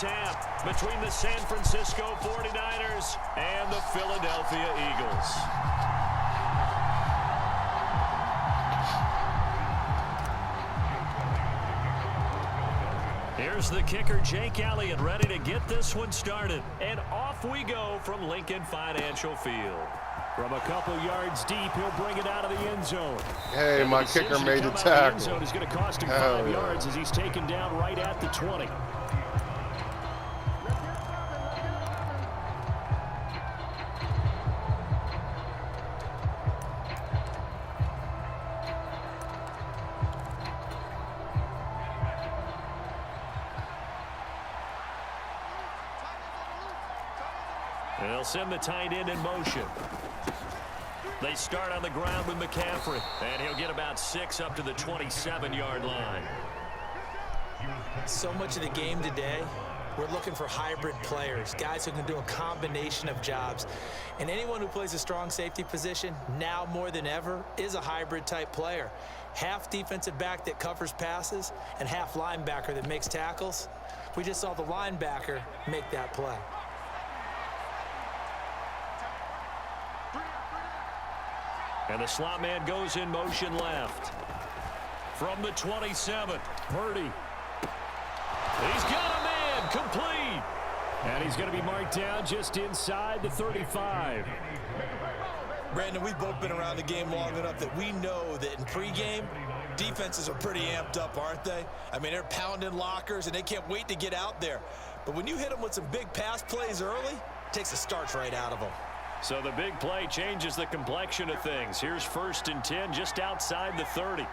attempt between the San Francisco 49ers and the Philadelphia Eagles. Here's the kicker, Jake Elliott, ready to get this one started. And off we go from Lincoln Financial Field. From a couple yards deep, he'll bring it out of the end zone. Hey, my kicker made the tackle. The end zone is going to cost him 5 yards as he's taken down right at the 20. They'll send the tight end in motion. They start on the ground with McCaffrey, and he'll get about 6 up to the 27-yard line. So much of the game today, we're looking for hybrid players, guys who can do a combination of jobs. And anyone who plays a strong safety position, now more than ever, is a hybrid-type player. Half defensive back that covers passes and half linebacker that makes tackles. We just saw the linebacker make that play. And the slot man goes in motion left. From the 27, Purdy. He's got a man, complete. And he's going to be marked down just inside the 35. Brandon, we've both been around the game long enough that we know that in pregame, defenses are pretty amped up, aren't they? I mean, they're pounding lockers, and they can't wait to get out there. But when you hit them with some big pass plays early, it takes the starch right out of them. So the big play changes the complexion of things. Here's 1st and 10 just outside the 30.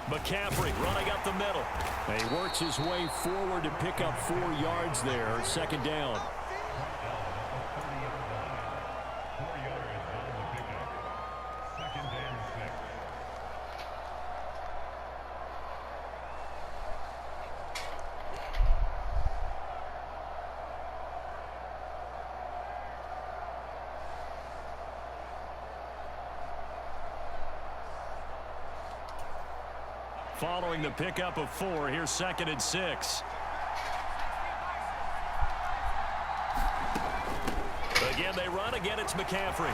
McCaffrey running up the middle. And he works his way forward to pick up 4 yards there. 2nd down. Following the pickup of 4, here's 2nd and 6. Again, they run. Again, it's McCaffrey.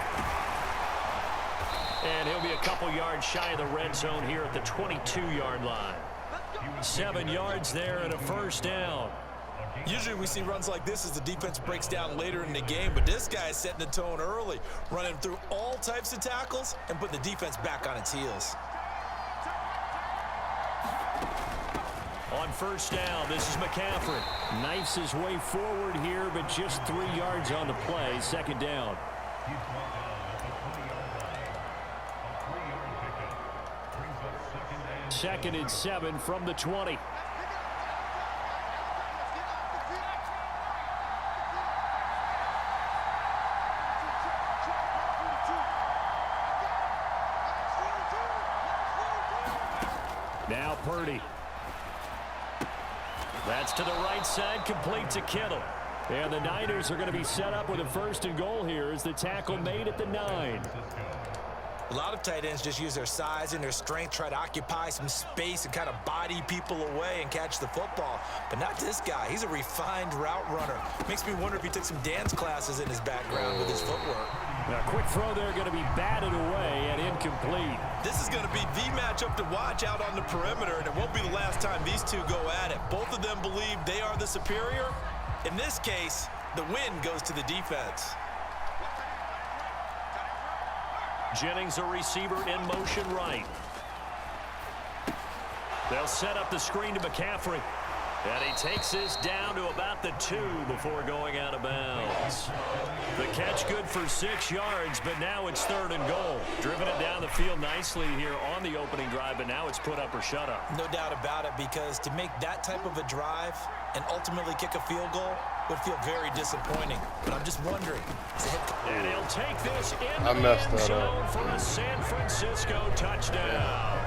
And he'll be a couple yards shy of the red zone here at the 22-yard line. 7 yards there and a 1st down. Usually we see runs like this as the defense breaks down later in the game, but this guy is setting the tone early, running through all types of tackles and putting the defense back on its heels. On 1st down, this is McCaffrey. Knifes his way forward here, but just 3 yards on the play. 2nd down. Second and 7 from the 20. Now Purdy. That's to the right side, complete to Kittle. And the Niners are going to be set up with a 1st and goal here as the tackle made at the 9. A lot of tight ends just use their size and their strength, try to occupy some space and kind of body people away and catch the football. But not this guy. He's a refined route runner. Makes me wonder if he took some dance classes in his background with his footwork. A quick throw there going to be batted away and incomplete. This is going to be the matchup to watch out on the perimeter, and it won't be the last time these two go at it. Both of them believe they are the superior. In this case, the win goes to the defense. Jennings, a receiver, in motion right. They'll set up the screen to McCaffrey. And he takes this down to about the 2 before going out of bounds. The catch good for 6 yards, but now it's 3rd and goal. Driven it down the field nicely here on the opening drive, but now it's put up or shut up. No doubt about it, because to make that type of a drive and ultimately kick a field goal would feel very disappointing. But I'm just wondering. And he'll take this in the end zone for a San Francisco touchdown.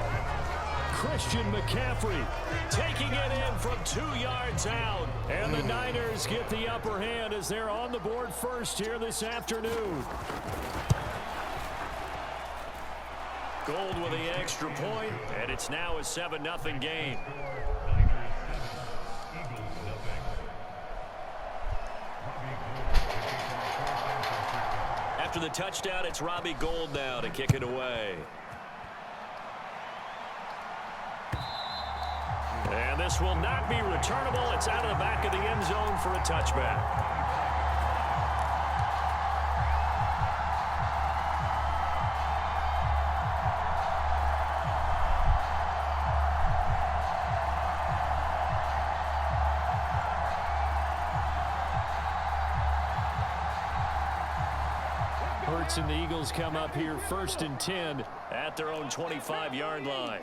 Christian McCaffrey taking it in from 2 yards out. And the Niners get the upper hand as they're on the board first here this afternoon. Gold with the extra point, and it's now a 7-0 game. After the touchdown, it's Robbie Gould now to kick it away. And this will not be returnable. It's out of the back of the end zone for a touchback. Hurts and the Eagles come up here 1st and 10 at their own 25-yard line.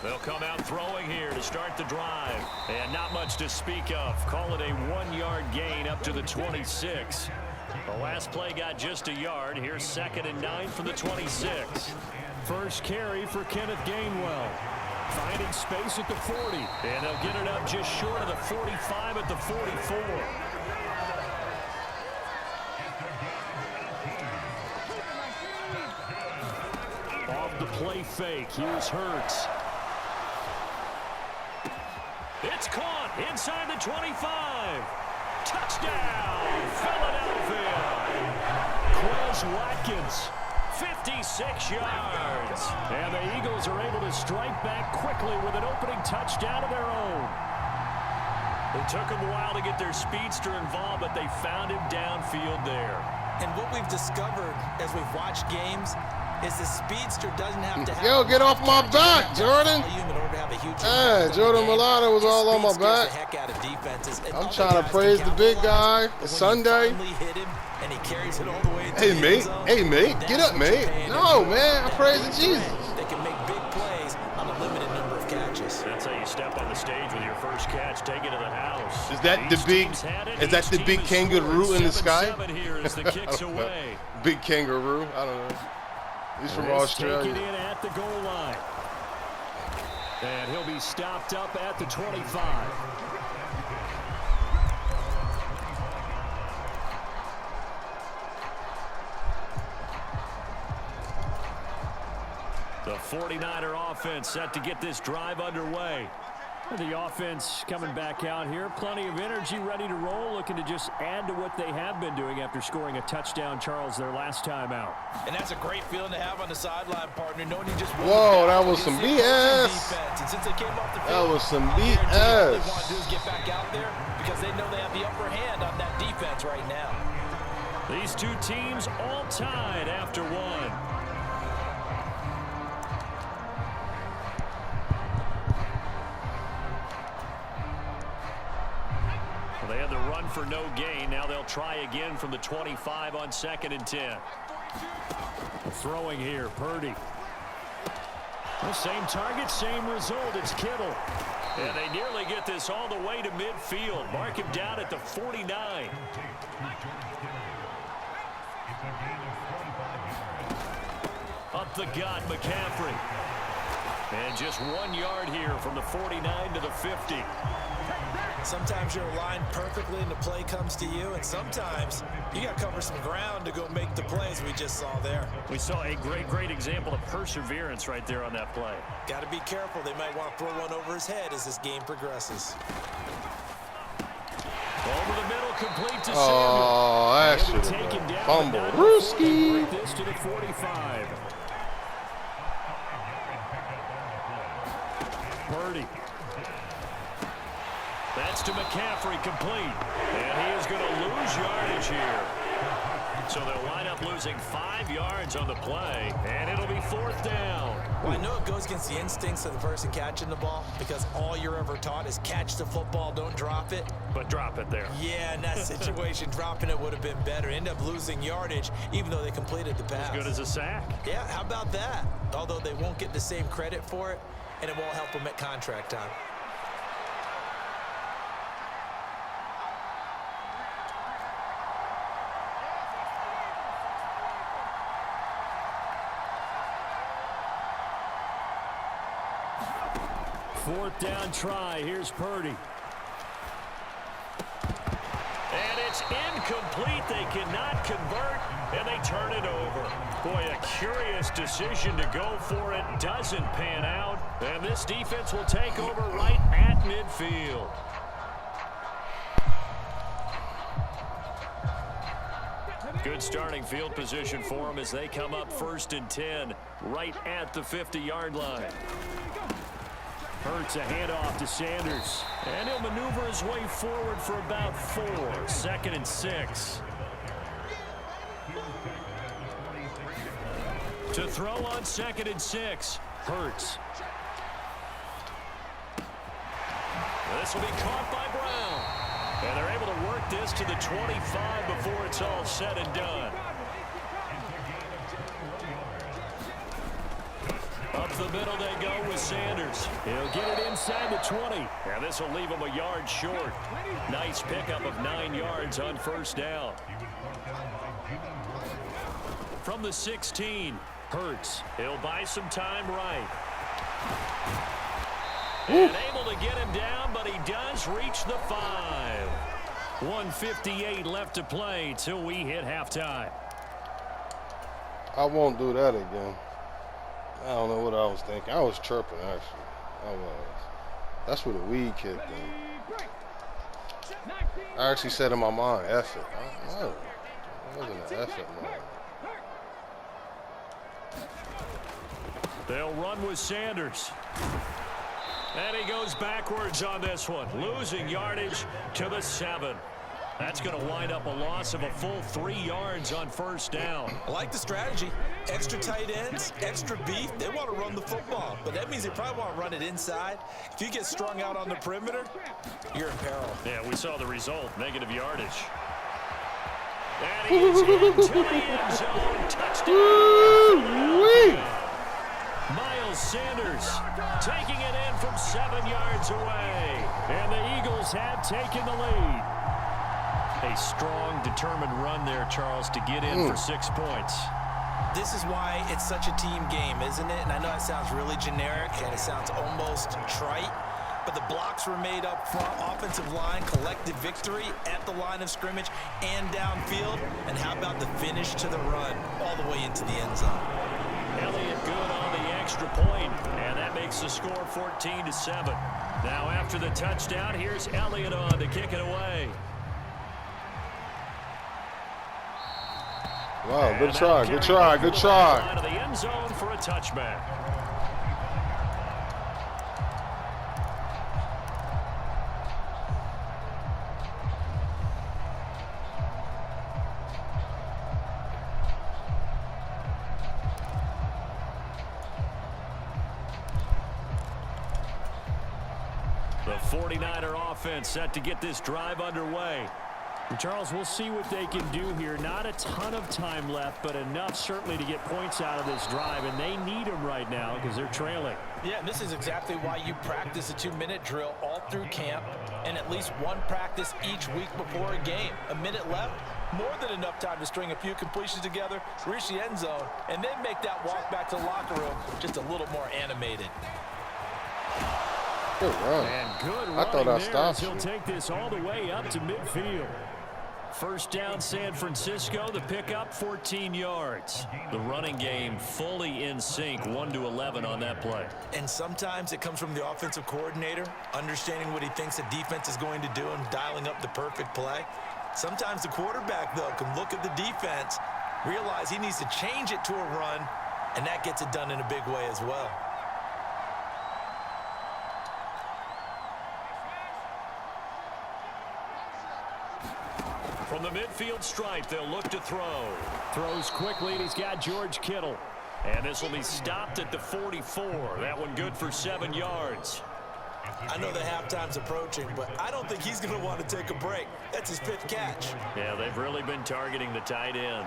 They'll come out throwing here to start the drive. And not much to speak of. Call it a 1-yard gain up to the 26. The last play got just a yard. Here's 2nd and 9 from the 26. First carry for Kenneth Gainwell. Finding space at the 40. And they'll get it up just short of the 45 at the 44. Off the play fake. Here's Hurts. It's caught inside the 25. Touchdown, Philadelphia. Quez Watkins, 56 yards. And the Eagles are able to strike back quickly with an opening touchdown of their own. It took them a while to get their speedster involved, but they found him downfield there. And what we've discovered as we've watched games is the speedster doesn't have to have... Yo, get off my back, Jordan. Hey, Jordan Milano was all on my back. I'm trying to praise the big guy. It's Sunday. Hey, mate. Hey, mate. Get up, mate. No, man. I'm praising Jesus. They can make big plays on a limited number of catches. That's how you step on the stage with your first catch. Take it to the house. Is that the big... Is that the big kangaroo in the sky? Here as the kick's away. Big kangaroo. I don't know. He's from Australia. Take it in at the goal line. And he'll be stopped up at the 25. The 49er offense set to get this drive underway. The offense coming back out here. Plenty of energy, ready to roll, looking to just add to what they have been doing after scoring a touchdown, Charles, their last time out. And that's a great feeling to have on the sideline, partner, knowing you just... Whoa, that was some BS. And since they came off the field, that was some BS. All they want to do is get back out there because they know they have the upper hand on that defense right now. These two teams all tied after one. They had the run for no gain. Now they'll try again from the 25 on 2nd and 10. Throwing here, Purdy. The same target, same result. It's Kittle. And they nearly get this all the way to midfield. Mark him down at the 49. Up the gut, McCaffrey. And just 1 yard here from the 49 to the 50. Sometimes you're aligned perfectly and the play comes to you, and sometimes you got to cover some ground to go make the plays we just saw there. We saw a great example of perseverance right there on that play. Got to be careful. They might want to throw one over his head as this game progresses. Over the middle, complete to Samuel. Oh, that should have been fumble. Brewski. This to the 45. Purdy. That's to McCaffrey, complete. And he is going to lose yardage here. So they'll wind up losing 5 yards on the play, and it'll be 4th down. Well, I know it goes against the instincts of the person catching the ball because all you're ever taught is catch the football, don't drop it. But drop it there. Yeah, in that situation, dropping it would have been better. End up losing yardage, even though they completed the pass. As good as a sack. Yeah, how about that? Although they won't get the same credit for it, and it won't help them at contract time. Fourth down try. Here's Purdy. And it's incomplete. They cannot convert, and they turn it over. Boy, a curious decision to go for it. Doesn't pan out. And this defense will take over right at midfield. Good starting field position for them as they come up 1st and 10 right at the 50-yard line. Hurts a handoff to Sanders. And he'll maneuver his way forward for about 4. 2nd and 6. To throw on 2nd and 6. Hurts. This will be caught by Brown. And they're able to work this to the 25 before it's all said and done. Up the middle they go with Sanders. He'll get it inside the 20. And this will leave him a yard short. Nice pickup of 9 yards on 1st down. From the 16, Hurts. He'll buy some time right. And able to get him down, but he does reach the 5. 1:58 left to play till we hit halftime. I won't do that again. I don't know what I was thinking. I was chirping, actually. I was. That's what a weed kid thing. I actually said in my mind, F it. It wasn't an F it moment. They'll run with Sanders. And he goes backwards on this one, losing yardage to the 7. That's going to wind up a loss of a full 3 yards on 1st down. I like the strategy. Extra tight ends, extra beef. They want to run the football, but that means they probably want to run it inside. If you get strung out on the perimeter, you're in peril. Yeah, we saw the result, negative yardage. And he is into the end zone. Touchdown. Miles Sanders taking it in from 7 yards away. And the Eagles have taken the lead. A strong, determined run there, Charles, to get in for 6 points. This is why it's such a team game, isn't it? And I know it sounds really generic and it sounds almost trite, but the blocks were made up front, offensive line, collective victory at the line of scrimmage and downfield. And how about the finish to the run all the way into the end zone? Elliott good on the extra point, and that makes the score 14-7. Now after the touchdown, here's Elliott on to kick it away. Wow, good try, good try, good try. Out of the end zone for a touchback. The 49er offense set to get this drive underway. And Charles, we'll see what they can do here. Not a ton of time left, but enough certainly to get points out of this drive, and they need them right now because they're trailing. Yeah, and this is exactly why you practice a 2-minute drill all through camp and at least one practice each week before a game. A minute left, more than enough time to string a few completions together, reach the end zone, and then make that walk back to the locker room just a little more animated. Good run. And good I thought I stopped. He'll take this all the way up to midfield. 1st down, San Francisco. The pickup, 14 yards. The running game fully in sync, 1-11 on that play. And sometimes it comes from the offensive coordinator, understanding what he thinks the defense is going to do and dialing up the perfect play. Sometimes the quarterback, though, can look at the defense, realize he needs to change it to a run, and that gets it done in a big way as well. From the midfield stripe, they'll look to throw. Throws quickly, and he's got George Kittle. And this will be stopped at the 44. That one good for 7 yards. I know the halftime's approaching, but I don't think he's going to want to take a break. That's his 5th catch. Yeah, they've really been targeting the tight end.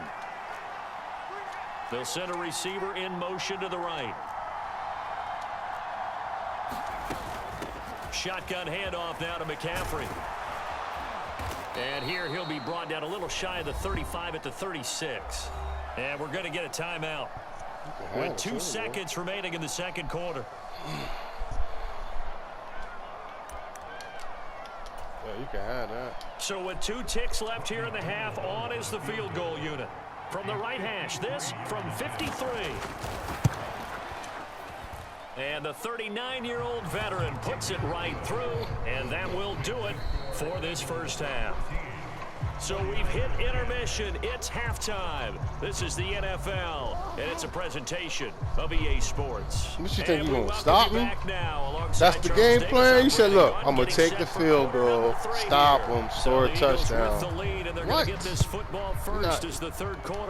They'll send a receiver in motion to the right. Shotgun handoff now to McCaffrey. And here he'll be brought down a little shy of the 35 at the 36. And we're going to get a timeout with 2 seconds remaining in the second quarter. Yeah, you can have that. So with 2 ticks left here in the half, on is the field goal unit. From the right hash, this from 53. And the 39-year-old veteran puts it right through, and that will do it for this first half. So we've hit intermission. It's halftime. This is the NFL, and it's a presentation of EA Sports. What you think, you going to stop me? That's the game plan? You said, look, I'm going to take the field goal, stop them, score a touchdown. What? I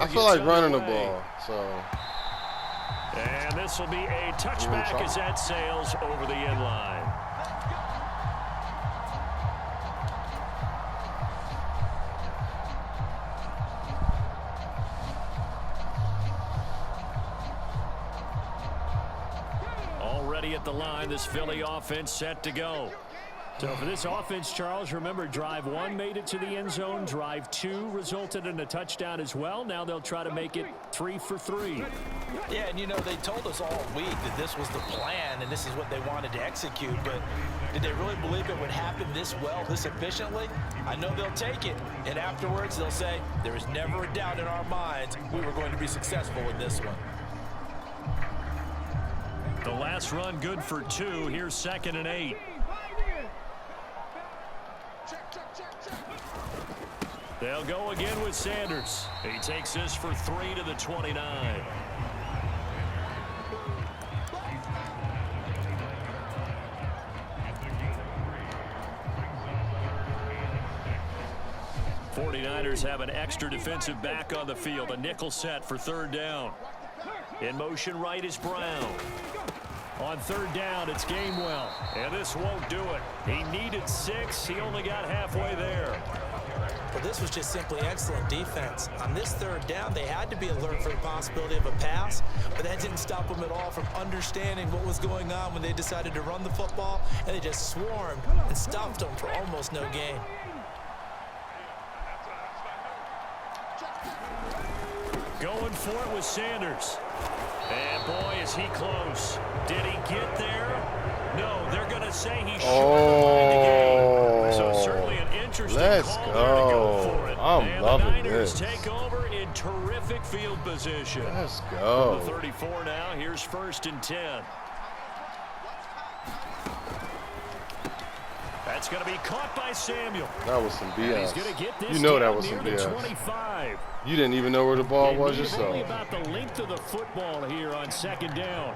feel like running the ball, so. And this will be a touchback as that sails over the end line. Already at the line, this Philly offense set to go. So for this offense, Charles, remember, drive 1 made it to the end zone. Drive 2 resulted in a touchdown as well. Now they'll try to make it 3 for 3. Yeah, and you know, they told us all week that this was the plan and this is what they wanted to execute. But did they really believe it would happen this well, this efficiently? I know they'll take it. And afterwards, they'll say, there is never a doubt in our minds we were going to be successful in this one. The last run good for 2. Here's 2nd and 8. They'll go again with Sanders. He takes this for 3 to the 29. '49ers have an extra defensive back on the field. A nickel set for 3rd down. In motion right is Brown. On 3rd down, it's Gainwell. And this won't do it. He needed 6. He only got halfway there. Well, this was just simply excellent defense. On this 3rd down, they had to be alert for the possibility of a pass, but that didn't stop them at all from understanding what was going on when they decided to run the football, and they just swarmed and stuffed them for almost no gain. Going for it with Sanders. And boy, is he close. Did he get there? No, they're going to say he should have won the game. So certainly an interesting call there to go for it. I'm loving the Niners this. take over in terrific field position. Let's go. From the 34 now. Here's 1st and 10. That's going to be caught by Samuel. That was some BS. He's going to get this you know that was some near the BS. 25. You didn't even know where the ball was yourself. Only about the length of the football here on 2nd down.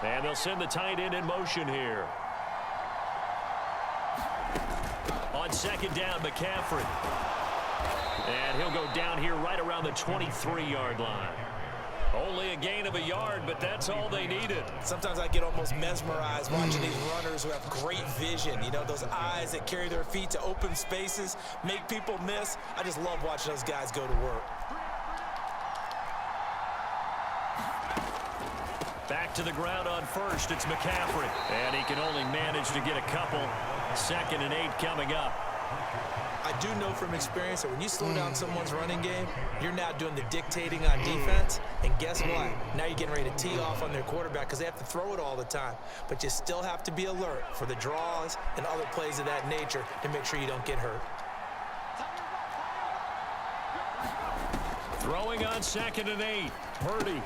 And they'll send the tight end in motion here. On 2nd down, McCaffrey. And he'll go down here right around the 23-yard line. Only a gain of a yard, but that's all they needed. Sometimes I get almost mesmerized watching these runners who have great vision. You know, those eyes that carry their feet to open spaces, make people miss. I just love watching those guys go to work. Back to the ground on 1st, it's McCaffrey. And he can only manage to get a couple. 2nd and 8 coming up. I do know from experience that when you slow down someone's running game, you're now doing the dictating on defense. And guess what? Now you're getting ready to tee off on their quarterback because they have to throw it all the time. But you still have to be alert for the draws and other plays of that nature to make sure you don't get hurt. Throwing on 2nd and 8. Purdy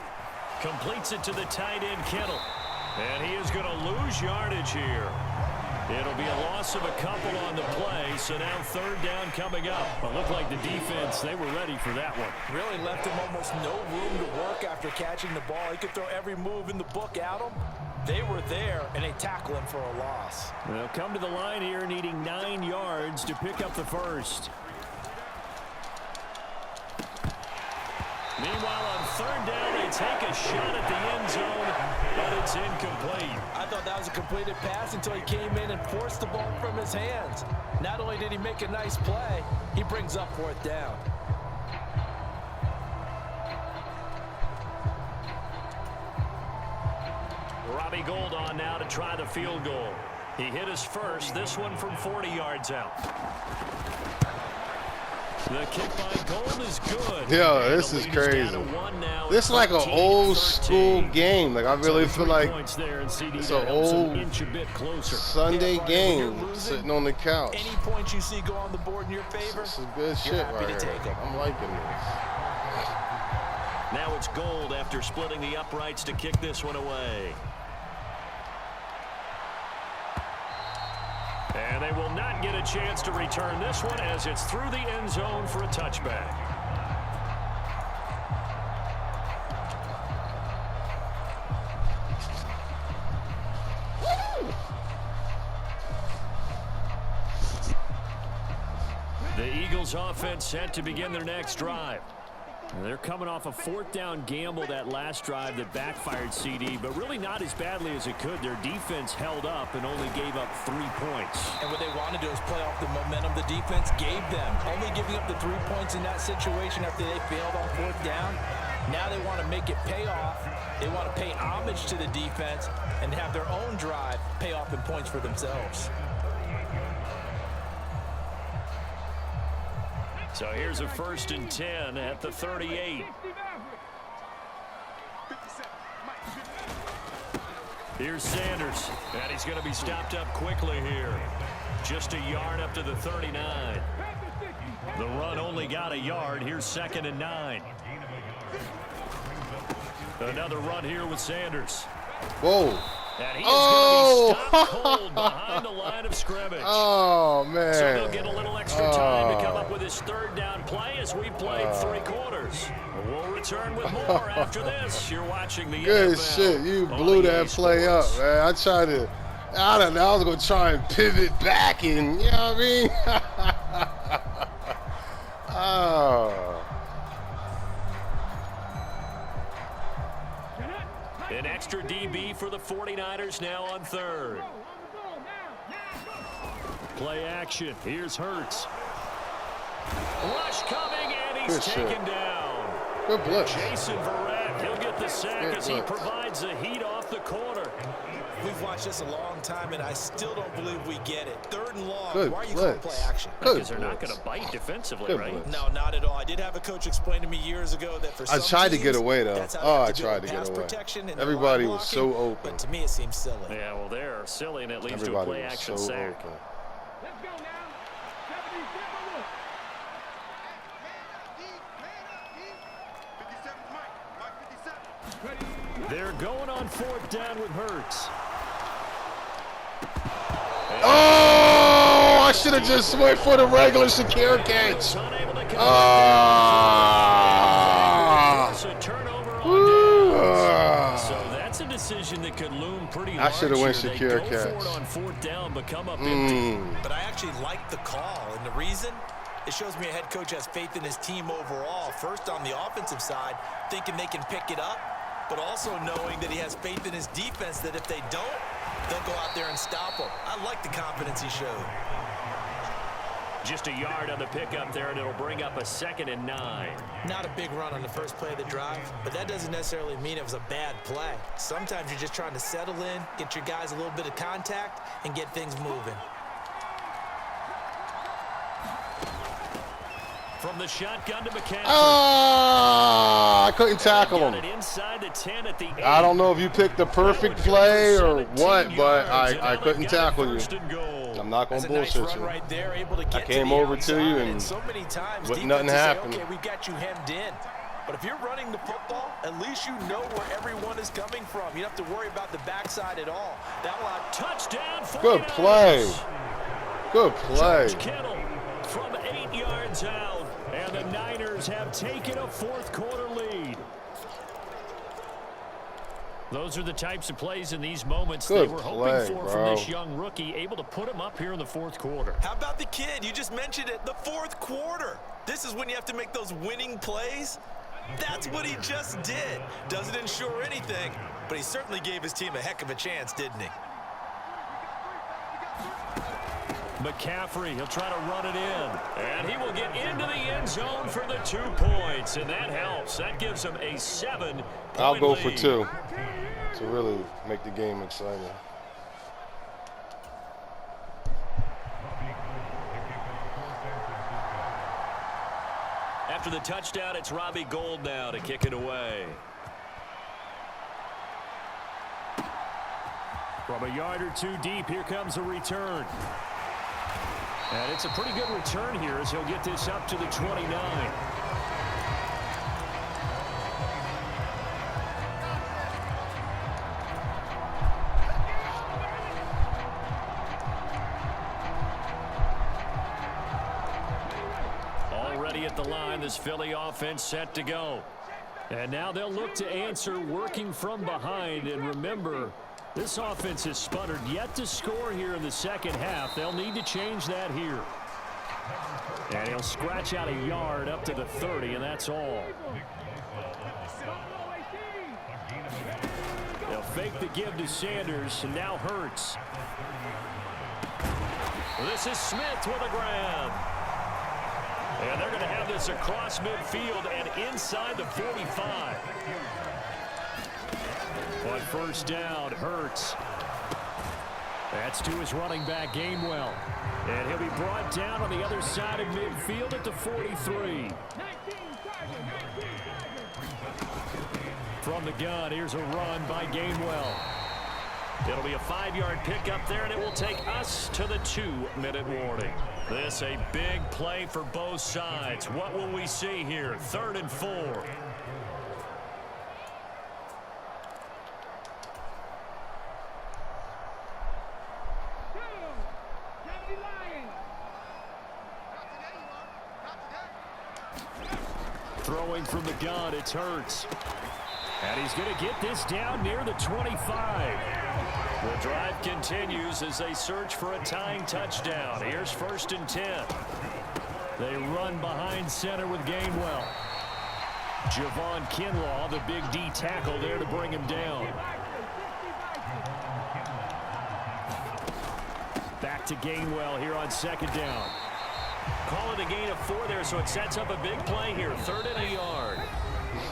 completes it to the tight end, Kittle. And he is going to lose yardage here. It'll be a loss of a couple on the play, so now 3rd down coming up. It looked like the defense, they were ready for that one. Really left him almost no room to work after catching the ball. He could throw every move in the book at him. They were there, and they tackle him for a loss. They'll come to the line here needing 9 yards to pick up the 1st. Meanwhile, on 3rd down, they take a shot at the end zone, but it's incomplete. I thought that was a completed pass until he came in and forced the ball from his hands. Not only did he make a nice play, he brings up 4th down. Robbie Gould on now to try the field goal. He hit his first, this one from 40 yards out. The kick by Gold is good. Yo, And this the is lead crazy. down to 1 now. This is like an old 13-13. school game. Like, I really feel like Points there, and CD it's that an helps them old inch a bit closer. Sunday Yeah, Brian, when you're game losing, sitting on the couch. Any points you see go on the board in your favor, This is good shit happy right to here. take it. I'm liking this. Now it's Gold after splitting the uprights to kick this one away. And they will not get a chance to return this one as it's through the end zone for a touchback. The Eagles offense set to begin their next drive. They're coming off a 4th down gamble that last drive that backfired CD, but really not as badly as it could. Their defense held up and only gave up 3 points. And what they want to do is play off the momentum the defense gave them. Only giving up the 3 points in that situation after they failed on 4th down. Now they want to make it pay off. They want to pay homage to the defense and have their own drive pay off in points for themselves. So here's a 1st and 10 at the 38. Here's Sanders, and he's going to be stopped up quickly here. Just a yard up to the 39. The run only got a yard. Here's 2nd and 9. Another run here with Sanders. Whoa. And he is going to be stopped cold behind the line of scrimmage. Oh, man. So they'll get a little extra time to come up with his 3rd down play as we played 3 quarters. We'll return with more after this. You're watching the Good NFL shit. You on blew EA that play up, Sports. man. I don't know. I was going to try and pivot back and, you know what I mean? Oh. An extra DB for the 49ers now on 3rd. Play action. Here's Hurts. Rush coming, and he's Good shit. taken down. Good blitz. Jason Verrett, he'll get the sack Good as he blitz. provides the heat off the corner. We've watched this a long time, and I still don't believe we get it. 3rd and long. Good Why are you calling blitz. play action? Good Because they're not blitz. going to bite defensively, Good right? blitz. No, not at all. I did have a coach explain to me years ago that for some tried to get teams, away, though. that's how they Oh, have I to do tried it. to get Pass away. protection and Everybody line was blocking, so open. But to me, it seems silly. Yeah, well, they're silly, and it leads to a Everybody play was action so sack. open. They're going on 4th down with Hurts. Oh, I should have just went for the regular Shakir catch. Unable to come Ah. It's a turnover on Woo. downs. So that's a decision that could loom pretty I large shoulda went here. They Shakir go catch. for it on 4th down, but come up empty. But I actually like the call, and the reason? It shows me a head coach has faith in his team overall. First, on the offensive side, thinking they can pick it up, but also knowing that he has faith in his defense that if they don't, they'll go out there and stop them. I like the confidence he showed. Just a yard on the pickup there, and it'll bring up a 2nd and 9. Not a big run on the first play of the drive, but that doesn't necessarily mean it was a bad play. Sometimes you're just trying to settle in, get your guys a little bit of contact, and get things moving. From the shotgun to McCaffrey. Ah, I couldn't tackle Got him. it inside the 10 at the 8. I don't know if you picked the perfect play or what, but I couldn't tackle you. I'm not going That's to a nice bullshit run you. right there, able to get I came to the over to you outside, and so many times wouldn't defenses nothing say, happen. okay, we've got you hemmed in. But if you're running the football, at least you know where everyone is coming from. You don't have to worry about the backside at all. That will have Touchdown. Good 49ers. play. Good play. George Kittle from 8 yards out, and the Niners have taken a 4th quarter lead. Those are the types of plays in these moments Good they were play, hoping for bro. from this young rookie, able to put him up here in the 4th quarter. How about the kid? You just mentioned it, the 4th quarter. This is when you have to make those winning plays. That's what he just did. Doesn't ensure anything, but he certainly gave his team a heck of a chance, didn't he? McCaffrey, he'll try to run it in, and he will get into the end zone for the 2 points, and that helps. That gives him a 7-point I'll go lead. for 2 to really make the game exciting. After the touchdown, it's Robbie Gould now to kick it away. From a yard or two deep, here comes a return. And it's a pretty good return here as he'll get this up to the 29. Already at the line, this Philly offense set to go. And now they'll look to answer working from behind. And remember, this offense has sputtered yet to score here in the second half. They'll need to change that here. And he'll scratch out a yard up to the 30, and that's all. They'll fake the give to Sanders, and now Hurts. This is Smith with a grab. And they're going to have this across midfield and inside the 45. On first down, Hurts. That's to his running back, Gainwell. And he'll be brought down on the other side of midfield at the 43. From the gun, here's a run by Gainwell. It'll be a 5-yard pickup there, and it will take us to the 2-minute warning. This a big play for both sides. What will we see here? 3rd and 4. Throwing from the gun, it's Hurts. And he's going to get this down near the 25. The drive continues as they search for a tying touchdown. Here's 1st and 10. They run behind center with Gainwell. Javon Kinlaw, the big D tackle there to bring him down. Back to Gainwell here on 2nd down. Call it a gain of 4 there, so it sets up a big play here. 3rd and a yard.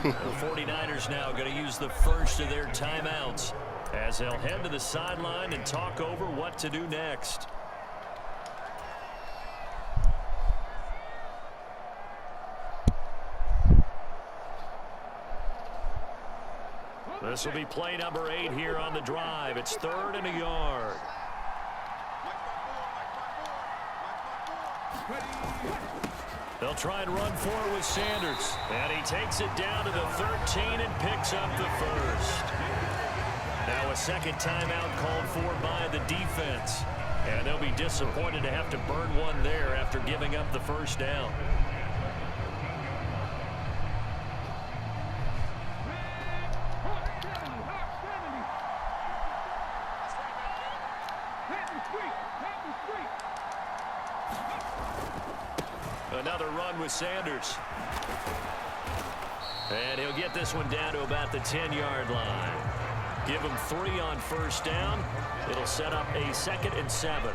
The 49ers now going to use the first of their timeouts as they'll head to the sideline and talk over what to do next. This will be play number 8 here on the drive. It's 3rd and a yard. They'll try and run for it with Sanders. And he takes it down to the 13 and picks up the first. Now a second timeout called for by the defense. And they'll be disappointed to have to burn one there after giving up the first down. Another run with Sanders. And he'll get this one down to about the 10-yard line. Give him 3 on first down. It'll set up a 2nd and 7.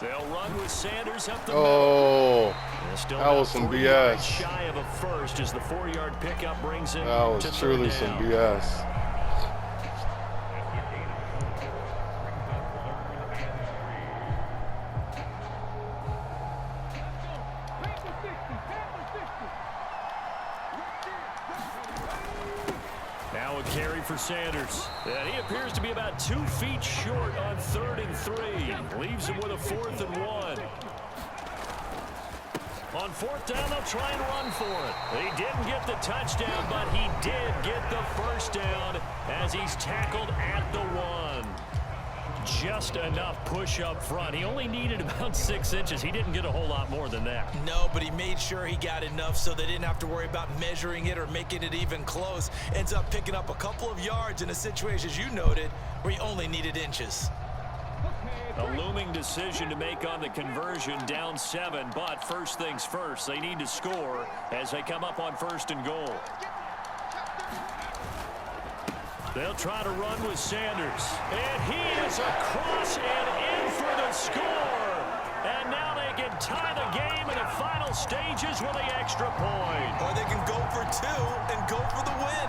They'll run with Sanders up the middle. Still that was some BS. Shy of a first as the 4-yard pickup brings him. That was truly some BS. Now a carry for Sanders. And he appears to be about 2 feet short on 3rd and 3. Leaves him with a 4th and 1. On 4th down, they'll try and run for it. He didn't get the touchdown, but he did get the first down as he's tackled at the 1. Just enough push up front. He only needed about 6 inches. He didn't get a whole lot more than that. No, but he made sure he got enough so they didn't have to worry about measuring it or making it even close. Ends up picking up a couple of yards in a situation, as you noted, where he only needed inches. A looming decision to make on the conversion, down 7, but first things first, they need to score as they come up on 1st and goal. They'll try to run with Sanders. And he is across and in for the score. And now they can tie the game in the final stages with the extra point. Or they can go for 2 and go for the win.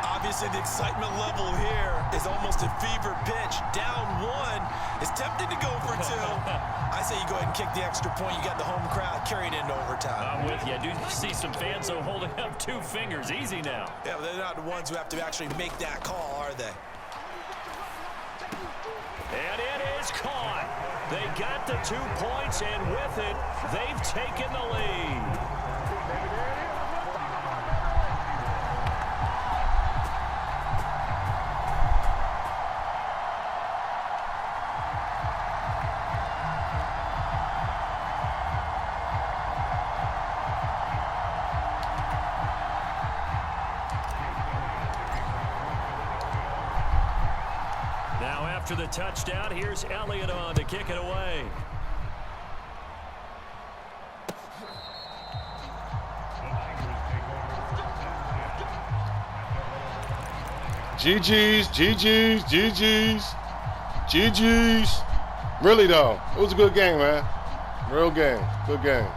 Obviously, the excitement level here is almost a fever pitch. Down 1. It's tempting to go for 2. I say you go ahead and kick the extra point. You got the home crowd carried into overtime. I'm with you. I do see some fans, though, holding up 2 fingers. Easy now. Yeah, but they're not the ones who have to actually make that call, are they? And it is caught. They got the 2 points, and with it, they've taken the lead. After the touchdown, here's Elliott on to kick it away. GG's, GG's, GG's, GG's. Really, though, it was a good game, man. Real game. Good game.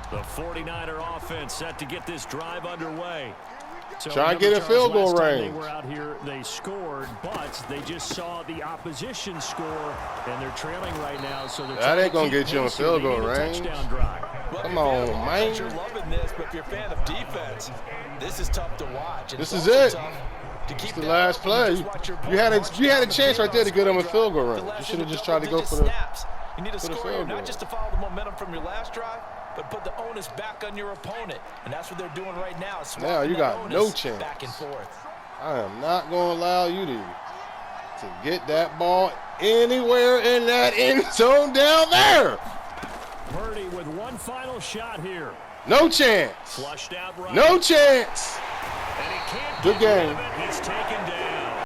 The 49er offense set to get this drive underway. So try to get a field goal range. They were out here, they scored, but they just saw the opposition score, and they're trailing right now. So that ain't gonna get you in a field goal range. Come on, man. You're loving this, but if you're a fan of defense, this is tough to watch. This is it. It's the last play. You had a chance right there to get them a field goal range. You should have just tried to go for the You need to score not just to follow the momentum from your last drive, but put the onus back on your opponent. And that's what they're doing right now. Now you got no chance. Back and forth. I am not going to allow you to get that ball anywhere in that end zone down there. Purdy with one final shot here. No chance. Flushed out right. No chance. And he can't good game. He's taken down.